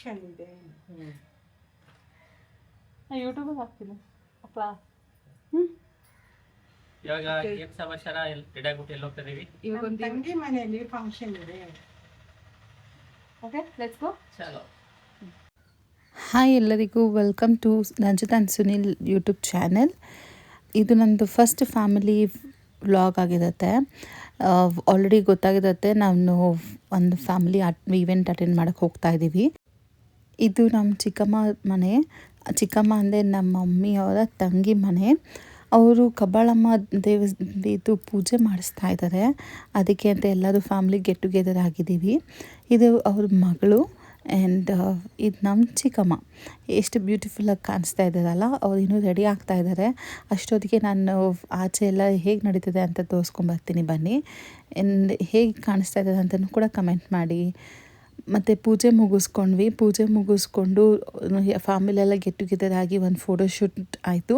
Function ಇದೆ. ಯೂಟ್ಯೂಬಿಗೆ ಹಾಕ್ತೀನಿ ಅಪ್ಪ. ಇವಾಗ ಏನ್ ಸಮಾಚಾರ? ರೆಡಿ ಆಗ್ಬಿಟ್ಟು ಎಲ್ಲಿ ಹೋಗ್ತಾ ಇದೀವಿ? ಇವಾಗ ಒಂದು ತಂಗಿ ಮನೆಯಲ್ಲಿ ಫಂಕ್ಷನ್ ಇದೆ. Okay, let's go. ಚಲೋ. ಹಾಯ್ ಎಲ್ಲರಿಗೂ, welcome to Ranjit and Sunil YouTube channel. ಇದು ನನ್ನದು ಫಸ್ಟ್ ಫ್ಯಾಮಿಲಿ ವ್ಲಾಗ್ ಆಗಿರುತ್ತೆ. ಆಲ್ರೆಡಿ ಗೊತ್ತಾಗಿರುತ್ತೆ, ನಾನು ಒಂದು ಫ್ಯಾಮಿಲಿ ಈವೆಂಟ್ ಅಟೆಂಡ್ ಮಾಡೋಕ್ಕೆ ಹೋಗ್ತಾ ಇದ್ದೀವಿ. ಇದು ನಮ್ಮ ಚಿಕ್ಕಮ್ಮ ಮನೆ. ಚಿಕ್ಕಮ್ಮ ಅಂದರೆ ನಮ್ಮ ಮಮ್ಮಿಯವರ ತಂಗಿ ಮನೆ. ಅವರು ಕಬ್ಬಾಳಮ್ಮ ದೇವಸ್ಥಾನದ್ದು ಪೂಜೆ ಮಾಡಿಸ್ತಾ ಇದ್ದಾರೆ. ಅದಕ್ಕೆ ಅಂತ ಎಲ್ಲರೂ ಫ್ಯಾಮಿಲಿ ಗೆಟ್ ಟುಗೆದರ್ ಆಗಿದ್ದೀವಿ. ಇದು ಅವ್ರ ಮಗಳು ಆ್ಯಂಡ್ ಇದು ನಮ್ಮ ಚಿಕ್ಕಮ್ಮ. ಎಷ್ಟು ಬ್ಯೂಟಿಫುಲ್ಲಾಗಿ ಕಾಣಿಸ್ತಾ ಇದ್ದಾರಲ್ಲ. ಅವ್ರು ಇನ್ನೂ ರೆಡಿ ಆಗ್ತಾ ಇದ್ದಾರೆ. ಅಷ್ಟೊತ್ತಿಗೆ ನಾನು ಆಚೆ ಎಲ್ಲ ಹೇಗೆ ನಡೀತಿದೆ ಅಂತ ತೋರಿಸ್ಕೊಂಬರ್ತೀನಿ ಬನ್ನಿ. ಆ್ಯಂಡ್ ಹೇಗೆ ಕಾಣಿಸ್ತಾ ಇದ್ದಾರೆ ಅಂತಲೂ ಕೂಡ ಕಮೆಂಟ್ ಮಾಡಿ. ಮತ್ತು ಪೂಜೆ ಮುಗಿಸ್ಕೊಂಡ್ವಿ. ಪೂಜೆ ಮುಗಿಸ್ಕೊಂಡು ಫ್ಯಾಮಿಲಿಯೆಲ್ಲ ಗೆಟ್ ಟುಗೆದರ್ ಆಗಿ ಒಂದು ಫೋಟೋಶೂಟ್ ಆಯಿತು.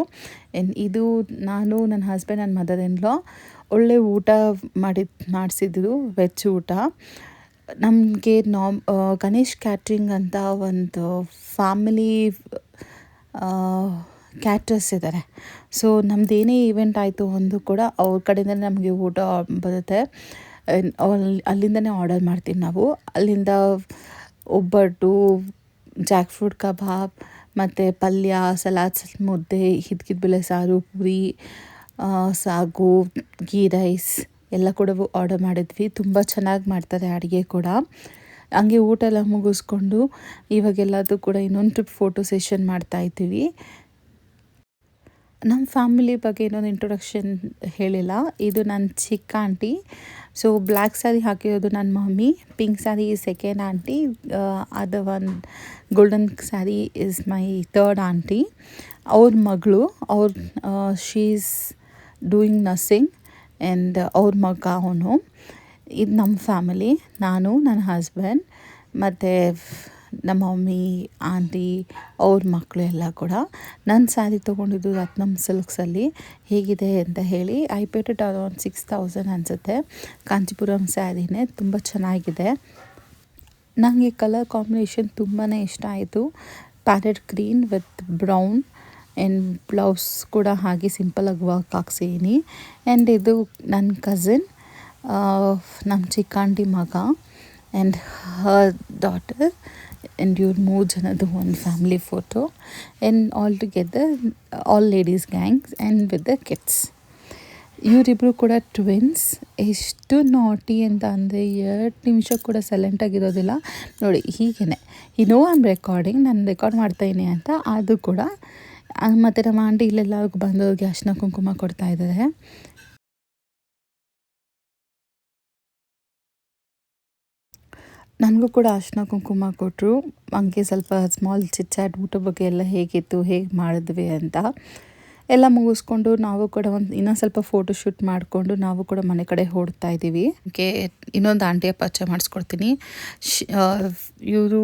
ಇದು ನಾನು, ನನ್ನ ಹಸ್ಬೆಂಡ್, ನನ್ನ ಮದರ್ ಇನ್ ಲಾ ಒಳ್ಳೆ ಊಟ ಮಾಡಿಸಿದ್ರು, ವೆಜ್ ಊಟ. ನಮಗೆ ಗಣೇಶ್ ಕ್ಯಾಟ್ರಿಂಗ್ ಅಂತ ಒಂದು ಫ್ಯಾಮಿಲಿ ಕ್ಯಾಟ್ರಸ್ ಇದ್ದಾರೆ. ಸೊ ನಮ್ಮದೇನೇ ಈವೆಂಟ್ ಆಯಿತು ಒಂದು ಕೂಡ ಅವ್ರ ಕಡೆಯಿಂದ ನಮಗೆ ಊಟ ಬರುತ್ತೆ. ಅಲ್ಲಿಂದನೇ ಆರ್ಡರ್ ಮಾಡ್ತೀವಿ ನಾವು. ಅಲ್ಲಿಂದ ಒಬ್ಬಟ್ಟು, ಜಾಕ್ ಫ್ರೂಟ್ ಕಬಾಬ್ ಮತ್ತು ಪಲ್ಯ, ಸಲಾಡ್ಸ್, ಮುದ್ದೆ, ಹಿದ್ಕಿದ್ಬೇಳೆ ಸಾರು, ಪೂರಿ, ಸಾಗು, ಗೀ ರೈಸ್ ಎಲ್ಲ ಕೂಡ ಆರ್ಡರ್ ಮಾಡಿದ್ವಿ. ತುಂಬ ಚೆನ್ನಾಗಿ ಮಾಡ್ತಾರೆ ಅಡುಗೆ ಕೂಡ. ಹಂಗೆ ಊಟ ಎಲ್ಲ ಮುಗಿಸ್ಕೊಂಡು ಇವಾಗೆಲ್ಲದೂ ಕೂಡ ಇನ್ನೊಂದು ಟ್ರಿಪ್ ಫೋಟೋ ಸೆಷನ್ ಮಾಡ್ತಾಯಿದ್ದೀವಿ. ನಮ್ಮ ಫ್ಯಾಮಿಲಿ ಬಗ್ಗೆ ಇನ್ನೊಂದು ಇಂಟ್ರೊಡಕ್ಷನ್ ಹೇಳಿಲ್ಲ. ಇದು ನನ್ನ ಚಿಕ್ಕ ಆಂಟಿ. ಸೊ ಬ್ಲ್ಯಾಕ್ ಸ್ಯಾರಿ ಹಾಕಿರೋದು ನನ್ನ mummy, pink sari second aunty, ಅದು ಒಂದು golden sari is my third aunty. ಅವ್ರ ಮಗಳು, she is doing nursing and ಅವ್ರ ಮಗ ಅವನು. ಇದು ನಮ್ಮ ಫ್ಯಾಮಿಲಿ, ನಾನು, ನನ್ನ ಹಸ್ಬೆಂಡ್ ಮತ್ತು ನಮ್ಮ ಮಮ್ಮಿ, ಆಂಟಿ, ಅವ್ರ ಮಕ್ಕಳು ಎಲ್ಲ ಕೂಡ. ನನ್ನ ಸ್ಯಾರಿ ತೊಗೊಂಡಿದ್ದು ರತ್ನಮ್ ಸಿಲ್ಕ್ಸಲ್ಲಿ. ಹೇಗಿದೆ ಅಂತ ಹೇಳಿ, ಐ ಪೇಡ್ ಇಟ್ ಅರೌಂಡ್ 6000 ಅನಿಸುತ್ತೆ. ಕಾಂಚಿಪುರಂ ಸ್ಯಾರಿನೇ, ತುಂಬ ಚೆನ್ನಾಗಿದೆ. ನನಗೆ ಕಲರ್ ಕಾಂಬಿನೇಷನ್ ತುಂಬಾ ಇಷ್ಟ ಆಯಿತು. Parrot green with brown and blouse ಕೂಡ ಹಾಗೆ ಸಿಂಪಲಾಗಿ ವರ್ಕ್ ಹಾಕ್ಸಿದ್ದೀನಿ. ಆ್ಯಂಡ್ ಇದು ನನ್ನ ಕಸಿನ್, ನಮ್ಮ ಚಿಕ್ಕಾಂಟಿ ಮಗ ಆ್ಯಂಡ್ ಹರ್ ಡಾಟರ್. ಆ್ಯಂಡ್ ಇವ್ರು 3 ಜನದ್ದು ಒಂದು family photo. And all together all ladies gangs and with the kids. ಇವರಿಬ್ಬರು ಕೂಡ ಟ್ವಿನ್ಸ್. ಎಷ್ಟು ನಾಟಿ ಅಂತ ಅಂದರೆ 2 ನಿಮಿಷ ಕೂಡ ಸೈಲೆಂಟಾಗಿರೋದಿಲ್ಲ ನೋಡಿ. ಹೀಗೇ ನೋ ಐ ಆಮ್ ರೆಕಾರ್ಡಿಂಗ್, ನಾನು ರೆಕಾರ್ಡ್ ಮಾಡ್ತಾಯಿದ್ದೀನಿ ಅಂತ. ಅದು ಕೂಡ ಮತ್ತು ನಮ್ಮ ಆಂಟಿ ಇಲ್ಲೆಲ್ಲರಿಗೂ ಬಂದವ್ರಿಗೆ ಅರಿಶಿನ ಕುಂಕುಮ ಕೊಡ್ತಾಯಿದ್ದಾರೆ. ನನಗೂ ಕೂಡ ಅರಿಶಿನ ಕುಂಕುಮ ಕೊಟ್ಟರು. ಹಂಗೆ ಸ್ವಲ್ಪ ಸ್ಮಾಲ್ ಚಿಟ್ಚಾಟ್ ಊಟ ಬಗ್ಗೆ ಎಲ್ಲ ಹೇಗಿತ್ತು, ಹೇಗೆ ಮಾಡಿದ್ವಿ ಅಂತ ಎಲ್ಲ ಮುಗಿಸ್ಕೊಂಡು ನಾವು ಕೂಡ ಇನ್ನೊಂದು ಸ್ವಲ್ಪ ಫೋಟೋಶೂಟ್ ಮಾಡಿಕೊಂಡು ನಾವು ಕೂಡ ಮನೆ ಕಡೆ ಹೊರಡ್ತಾ ಇದ್ದೀವಿ. ಇನ್ನೊಂದು ಆಂಟಿಯ ಪರಿಚಯ ಮಾಡಿಸ್ಕೊಡ್ತೀನಿ. ಇವರು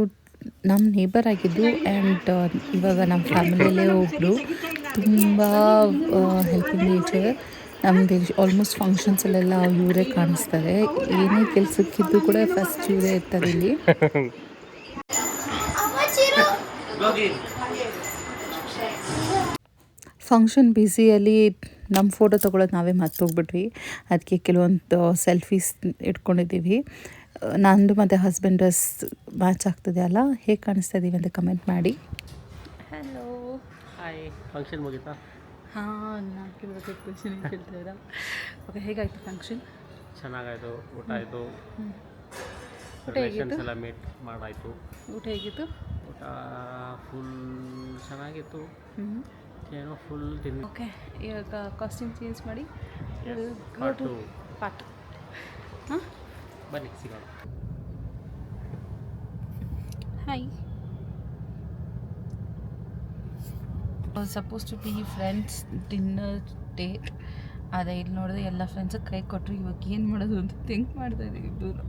ನಮ್ಮ ನೇಬರ್ ಆಗಿದ್ದು ಆ್ಯಂಡ್ ಇವಾಗ ನಮ್ಮ ಫ್ಯಾಮಿಲಿಯಲ್ಲೇ ಒಬ್ಬರು. ತುಂಬ ಹೆಲ್ಪಿಂಗ್ ನೇಚರ್. ನಮಗೆ ಆಲ್ಮೋಸ್ಟ್ ಫಂಕ್ಷನ್ಸಲ್ಲೆಲ್ಲ ಇವರೇ ಕಾಣಿಸ್ತಾರೆ. ಏನೇ ಕೆಲಸಕ್ಕಿದ್ದು ಕೂಡ ಫಸ್ಟ್ ಇವರೇ ಇರ್ತಾರೆ ಇಲ್ಲಿ. ಫಂಕ್ಷನ್ ಬ್ಯುಸಿಯಲ್ಲಿ ನಮ್ಮ ಫೋಟೋ ತೊಗೊಳೋದು ನಾವೇ ಮರ್ತೋಗ್ಬಿಟ್ವಿ. ಅದಕ್ಕೆ ಕೆಲವೊಂದು ಸೆಲ್ಫೀಸ್ ಇಟ್ಕೊಂಡಿದ್ದೀವಿ. ನಂದು ಮತ್ತು ಹಸ್ಬೆಂಡ್ ಡ್ರೆಸ್ ಮ್ಯಾಚ್ ಆಗ್ತದೆ ಅಲ್ಲ. ಹೇಗೆ ಕಾಣಿಸ್ತಾ ಇದ್ದೀವಿ ಅಂತ ಕಮೆಂಟ್ ಮಾಡಿ. Hello, hi. ಫಂಕ್ಷನ್ ಮುಗಿತಾ? ಹಾಂ, ನಾನು ಕೇಳೋದಕ್ಕೆ ಕ್ವೆಶ್ಚನ್ ಕೇಳ್ತಿದ್ದೀರಾ. ಓಕೆ, ಹೇಗಾಯಿತು ಫಂಕ್ಷನ್? ಚೆನ್ನಾಗಾಯಿತು. ಊಟ ಆಯಿತು, ಊಟ ಹೇಗಿತ್ತು? ಎಲ್ಲ ಮೀಟ್ ಮಾಡಾಯಿತು. ಊಟ ಹೇಗಿತ್ತು? ಊಟ ಫುಲ್ ಚೆನ್ನಾಗಿತ್ತು. ಏನೋ ಫುಲ್ ತಿಂದು. ಓಕೆ, ಇವಾಗ ಕಾಸ್ಟ್ಯೂಮ್ ಚೇಂಜ್ ಮಾಡಿ ಪಾರ್ಟ್. ಹಾಂ, ಬನ್ನಿ ಸಿಗೋಣ. Hi. Suppose to be friends dinner date. ಅದೇ ಇಲ್ಲಿ ನೋಡಿದ್ರೆ ಎಲ್ಲ ಫ್ರೆಂಡ್ಸಿಗೆ ಕೈ ಕೊಟ್ಟರು. ಇವಾಗ ಏನು ಮಾಡೋದು ಅಂತ ಥಿಂಕ್ ಮಾಡ್ತಾ ಇದ್ದೀವಿ ಇಬ್ಬರು.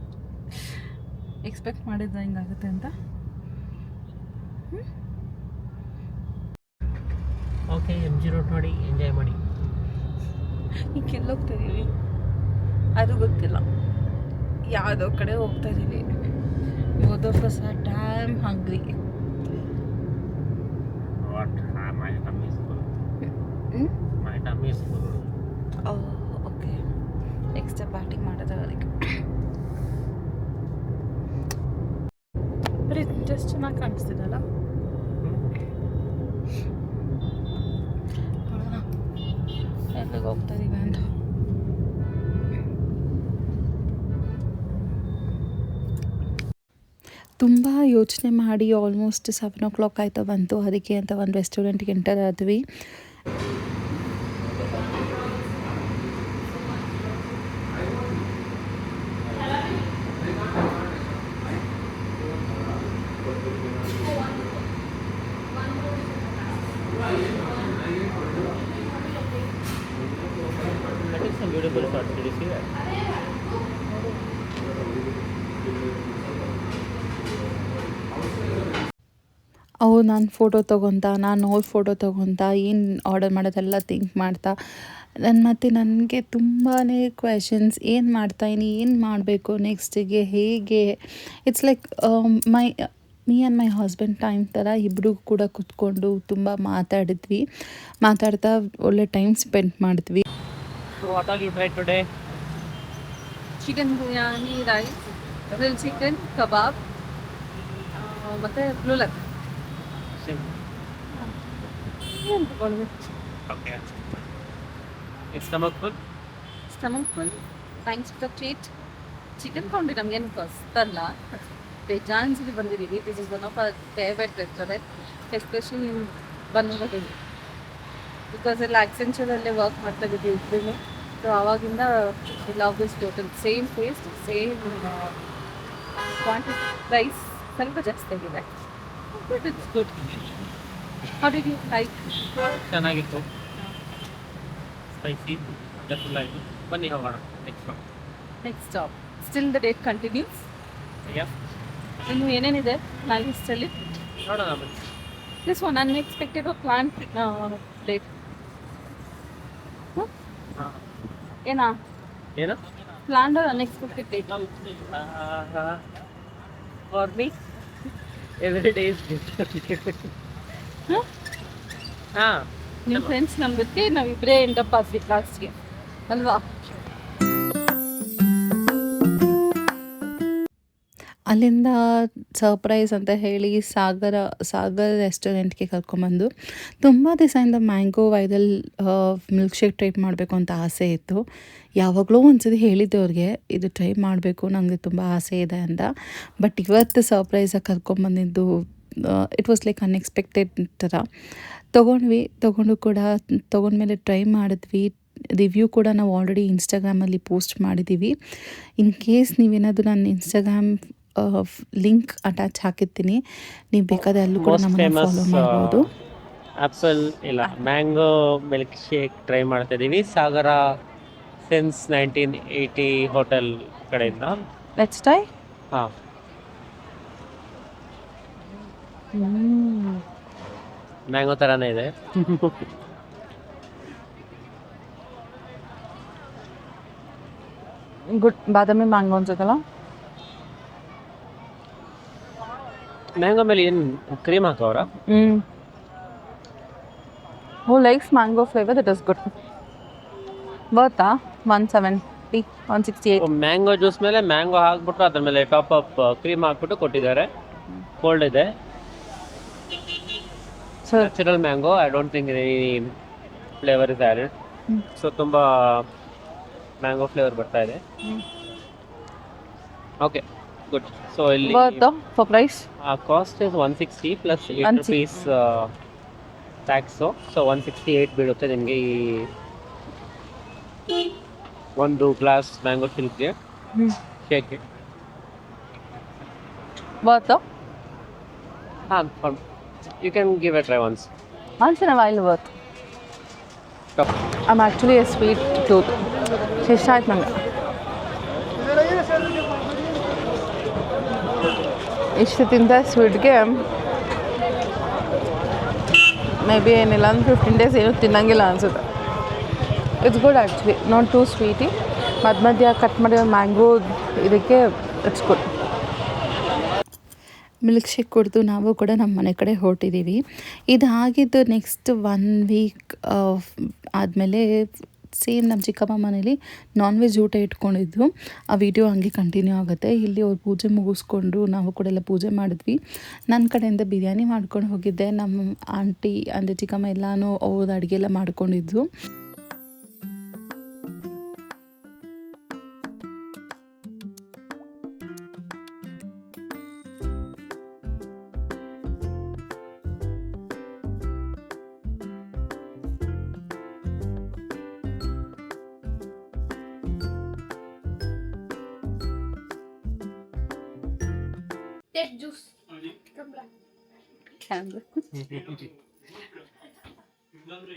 ಎಕ್ಸ್ಪೆಕ್ಟ್ ಮಾಡಿದ್ರೆ ಹಿಂಗಾಗುತ್ತೆ ಅಂತ. ಓಕೆ, MG ರೋಡ್ ನೋಡಿ ಎಂಜಾಯ್ ಮಾಡಿ. ಈಗ ಎಲ್ಲಿ ಹೋಗ್ತಾ ಇದ್ದೀವಿ ಅದು ಗೊತ್ತಿಲ್ಲ. ಯಾವುದೋ ಕಡೆ ಹೋಗ್ತಾ ಇದ್ದೀವಿ. both of us are damn hungry. What? My tummy is full. Hmm? My tummy is full. Oh, okay. Next batting ಮಾಡಿದ್ರೆ ಅದಕ್ಕೆ ಬರೀ ಜಸ್ಟ್ ಚೆನ್ನಾಗಿ ಕಾಣಿಸ್ತಿದಲ್ಲ. ನೋಡೋಣ ಎಲ್ಲಿಗೆ ಹೋಗ್ತಾ ಇದೀವಿ ಅಂತ. ತುಂಬ ಯೋಚನೆ ಮಾಡಿ ಆಲ್ಮೋಸ್ಟ್ 7 o'clock ಆಯ್ತಾ ಬಂತು. ಅದಕ್ಕೆ ಅಂತ ಒಂದು ರೆಸ್ಟೋರೆಂಟ್ಗೆ ಎಂಟರ್ ಆದ್ವಿ. I took some beautiful shots. Did you see that? ಅವು ನಾನು ಫೋಟೋ ತೊಗೊತಾ, ನಾನು ಅವ್ರ ಫೋಟೋ ತೊಗೊತಾ, ಏನು ಆರ್ಡರ್ ಮಾಡೋದೆಲ್ಲ ಥಿಂಕ್ ಮಾಡ್ತಾ ನನಗೆ ತುಂಬಾ ಕ್ವೆಶನ್ಸ್. ಏನು ಮಾಡ್ತಾಯಿನಿ, ಏನು ಮಾಡಬೇಕು ನೆಕ್ಸ್ಟಿಗೆ, ಹೇಗೆ. It's like me and my husband time ಥರ ಇಬ್ಬರು ಕೂಡ ಕೂತ್ಕೊಂಡು ತುಂಬ ಮಾತಾಡ್ತಾ ಒಳ್ಳೆ ಟೈಮ್ ಸ್ಪೆಂಡ್ ಮಾಡಿದ್ವಿ. So what all you tried today? Chicken biryani, rice, grill chicken, kebab ಮತ್ತು ಬ್ಲೂಲಕ್. ಏನು ತಗೊಂಡ್ವಿ? Okay. Is stomach full? Stomach full. Thanks for treat. Chicken ಕೊಂಡ್ರಿ ನಮಗೇನು ಕಷ್ಟಲ್ಲ. ಬೇಜಾನ್ಸಿಗೆ ಬಂದಿದ್ದೀವಿ. This is one of our favourite restaurant, especially in ಬನ್ನೂರಲ್ಲಿ. ಬಿಕಾಸ್ ಎಲ್ಲ ಆಕ್ಸೆಂಚರಲ್ಲೇ ವರ್ಕ್ ಮಾಡ್ತಾ ಇದ್ದೀವಿ ಇಬ್ಬರೂ. ಸೊ ಆವಾಗಿಂದ love this total. Same taste, same quantity. Price ಸ್ವಲ್ಪ ಜಾಸ್ತಿ ಆಗಿದೆ, but it's good. How did you like? ಚೆನ್ನಾಗಿತ್ತು. ಸ್ಪೈಸಿ, ಫುಲ್ ಆಯಿತು. ಬನ್ನಿ ಹೋಗೋಣ next stop. Still the date continues. Yeah ಇನ್ನು ಏನೇನಿದೆ ನನ್ನ ಲಿಸ್ಟಲ್ಲಿ? ನೋಡೋಣ ಬನ್ನಿ. This one unexpected plan date. ಏನಾ ಏನು? Plan unexpected date. For me every day is different. ಹಾಂ, ನಿಮ್ಮ ಫ್ರೆಂಡ್ಸ್ ನಮ್ಮ ಜೊತೆ ನಾವಿಬ್ಬರೇ ಎಂಡಪ್ ಆದ್ವಿ ಲಾಸ್ಟ್ಗೆ ಅಲ್ವಾ? ಅಲ್ಲಿಂದ ಸರ್ಪ್ರೈಸ್ ಅಂತ ಹೇಳಿ ಸಾಗರ್ ರೆಸ್ಟೋರೆಂಟ್ಗೆ ಕರ್ಕೊಂಬಂದು, ತುಂಬ ದಿವಸದಿಂದ mango viral milk shake try ಮಾಡಬೇಕು ಅಂತ ಆಸೆ ಇತ್ತು. ಯಾವಾಗಲೂ ಒಂದ್ಸತಿ ಹೇಳಿದ್ದೆ ಅವ್ರಿಗೆ, ಇದು ಟ್ರೈ ಮಾಡಬೇಕು, ನನಗೆ ತುಂಬ ಆಸೆ ಇದೆ ಅಂತ. ಬಟ್ ಇವತ್ತು ಸರ್ಪ್ರೈಸಾಗಿ ಕರ್ಕೊಂಬಂದಿದ್ದು ಇಟ್ ವಾಸ್ ಲೈಕ್ ಅನ್ಎಕ್ಸ್ಪೆಕ್ಟೆಡ್ ಥರ. ತೊಗೊಂಡ್ಮೇಲೆ ಟ್ರೈ ಮಾಡಿದ್ವಿ. ರಿವ್ಯೂ ಕೂಡ ನಾವು ಆಲ್ರೆಡಿ ಇನ್ಸ್ಟಾಗ್ರಾಮಲ್ಲಿ ಪೋಸ್ಟ್ ಮಾಡಿದ್ದೀವಿ. ಇನ್ ಕೇಸ್ ನೀವೇನಾದರೂ ನನ್ನ ಇನ್ಸ್ಟಾಗ್ರಾಮ್ ಲಿಂಕ್ ಅಟ್ಯಾಚ್ ಹಾಕಿರ್ತೀನಿ, ನೀವು ಬೇಕಾದ್ರೆ ಅಲ್ಲೂ ಕೂಡ ನಮ್ಮನ್ನು ಫಾಲೋ ಮಾಡ್ಬೋದು. ಆ್ಯಪಲ್ ಇಲ್ಲ ಮ್ಯಾಂಗೋ ಮಿಲ್ಕ್ ಶೇಕ್ ಟ್ರೈ ಮಾಡ್ತಾ ಇದ್ದೀವಿ ಸಾಗರ ಸಿನ್ಸ್ 1980 ಹೋಟೆಲ್ ಕಡೆಯಿಂದ. Let's try. ಹಾಂ, ಮ್ಯಾಂಗೋ ಥರನೇ ಇದೆ. ಗುಡ್. ಬಾದಾಮಿ ಮ್ಯಾಂಗೋ ಅನ್ಸುತ್ತಲ್ಲ. ಮ್ಯಾಂಗೋ ಮೇಲೆ ಏನು ಕ್ರೀಮ್ ಹಾಕವ್ರ? Who likes mango flavour, that is good. ಬರ್ತಾ 170, 168. ಮ್ಯಾಂಗೋ ಜ್ಯೂಸ್ ಮೇಲೆ ಮ್ಯಾಂಗೋ ಹಾಕ್ಬಿಟ್ಟು ಅದ್ರ ಮೇಲೆ ಟಾಪ್ ಅಪ್ ಕ್ರೀಮ್ ಹಾಕ್ಬಿಟ್ಟು ಕೊಟ್ಟಿದ್ದಾರೆ. ಕೋಲ್ಡ್ ಇದೆ. Natural mango. I don't think any flavour is added. So ತುಂಬ ಮ್ಯಾಂಗೋ ಫ್ಲೇವರ್ ಬರ್ತಾ ಇದೆ. Okay, good. ಸೊ ಇಲ್ಲಿ for price cost is 160 plus 8 rupees tax. So 168 ಬೀಳುತ್ತೆ ನಿಮಗೆ ಈ ಒಂದು ಗ್ಲಾಸ್ ಮ್ಯಾಂಗೋ ಶಿಲ್ಕ್ಗೆ ಶೇಕ್ಗೆ. ಹಾಂ, you can give a try once in a while. Worth. I am actually a sweet tooth. ಇಷ್ಟ ಆಯ್ತು ನಂಗೆ. ಇಷ್ಟು ತಿಂದ ಸ್ವೀಟ್ಗೆ ಮೇ ಬಿ ಏನಿಲ್ಲ ಅಂದ್ರೆ 15 days ಏನೂ ತಿನ್ನಂಗಿಲ್ಲ ಅನಿಸುತ್ತೆ. It's good actually, not too sweety. ಮಧ್ಯ ಕಟ್ ಮಾಡಿರೋ ಮ್ಯಾಂಗೋ ಇದಕ್ಕೆ ಇಟ್ಸ್ ಗುಡ್. ಮಿಲ್ಕ್ ಶೇಕ್ ಕುಡಿದು ನಾವು ಕೂಡ ನಮ್ಮ ಮನೆ ಕಡೆ ಹೊರಟಿದ್ದೀವಿ. ಇದಾಗಿದ್ದು ನೆಕ್ಸ್ಟ್ 1 ವೀಕ್ ಆದಮೇಲೆ ಸೇಮ್ ನಮ್ಮ ಚಿಕ್ಕಮ್ಮ ಮನೇಲಿ ನಾನ್ ವೆಜ್ ಊಟ ಇಟ್ಕೊಂಡಿದ್ದು. ಆ ವಿಡಿಯೋ ಹಂಗೆ ಕಂಟಿನ್ಯೂ ಆಗುತ್ತೆ. ಇಲ್ಲಿ ಅವ್ರು ಪೂಜೆ ಮುಗಿಸ್ಕೊಂಡು ನಾವು ಕೂಡ ಎಲ್ಲ ಪೂಜೆ ಮಾಡಿದ್ವಿ. ನನ್ನ ಕಡೆಯಿಂದ ಬಿರಿಯಾನಿ ಮಾಡ್ಕೊಂಡು ಹೋಗಿದ್ದೆ. ನಮ್ಮ ಆಂಟಿ ಅಂದರೆ ಚಿಕ್ಕಮ್ಮ ಎಲ್ಲನೂ ಅವ್ರದ್ದು ಅಡುಗೆ ಎಲ್ಲ ಮಾಡ್ಕೊಂಡಿದ್ದು.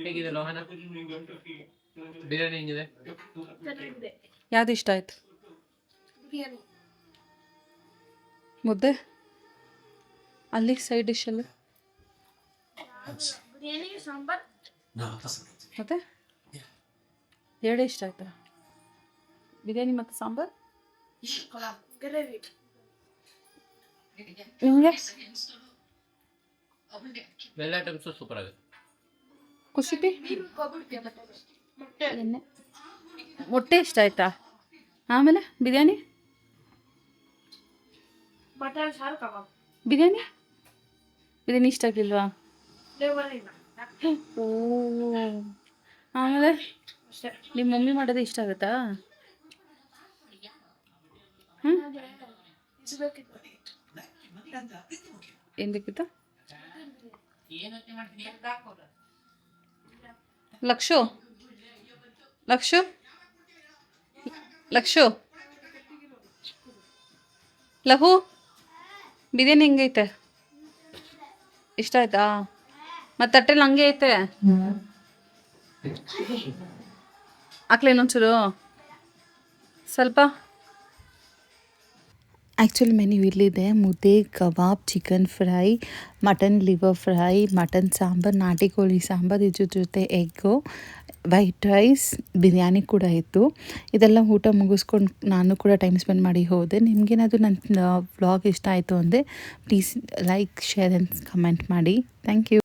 ಹೇಗಿದೆ ಲೋಹನ? ಬಿರಿಯಾನಿ ಹೆಂಗಿದೆ? ಯಾವ್ದು ಇಷ್ಟ ಆಯ್ತು? ಮುದ್ದೆ ಅಲ್ಲಿ ಸೈಡ್ ಡಿಶಲ್ಲಿ ಮತ್ತೆ ಎರಡು ಇಷ್ಟ ಆಯ್ತಾ? ಬಿರಿಯಾನಿ ಮತ್ತು ಸಾಂಬಾರ್ ನಿಮಗೆ? ಎಲ್ಲ ಐಟಮ್ಸು ಸೂಪರ್ ಆಗುತ್ತೆ. ಕುಸಿಪಿ ಎಣ್ಣೆ ಮೊಟ್ಟೆ ಇಷ್ಟ ಆಯ್ತಾ? ಆಮೇಲೆ ಬಿರಿಯಾನಿ ಬಿರಿಯಾನಿ ಬಿರಿಯಾನಿ ಇಷ್ಟ ಆಗಲಿಲ್ವಾ? ಓ ಆಮೇಲೆ ನಿಮ್ಮ ಮಮ್ಮಿ ಮಾಡೋದು ಇಷ್ಟ ಆಗುತ್ತಾ? ಏನು ಬೇಕಿತ್ತು? ಲಕ್ಷು ಲಕ್ಷು ಲಕ್ಷು ಲಹು ಬಿರಿಯಾನಿ ಹೆಂಗೈತೆ? ಇಷ್ಟ ಆಯ್ತಾ? ಮತ್ತು ತಟ್ಟೆಲಿ ಹಂಗೆ ಐತೆ ಹಾಕ್ಲಿ ಇನ್ನೊಂಚೂರು ಸ್ವಲ್ಪ. ಆ್ಯಕ್ಚುಲಿ ಮೆನ್ಯೂ ಇಲ್ಲಿದೆ: ಮುದ್ದೆ, kebab, chicken fry, mutton liver fry, mutton sambar, ನಾಟಿ ಕೋಳಿ ಸಾಂಬಾರು, ಇದ್ರ ಜೊತೆ ಎಗ್ಗು, ವೈಟ್ ರೈಸ್, ಬಿರಿಯಾನಿ ಕೂಡ ಇತ್ತು. ಇದೆಲ್ಲ ಊಟ ಮುಗಿಸ್ಕೊಂಡು ನಾನು ಕೂಡ ಟೈಮ್ ಸ್ಪೆಂಡ್ ಮಾಡಿ ಹೋದೆ. ನಿಮಗೇನಾದರೂ ನನ್ನ ವ್ಲಾಗ್ ಇಷ್ಟ ಆಯಿತು ಅಂದರೆ please like, share and comment ಮಾಡಿ. Thank you.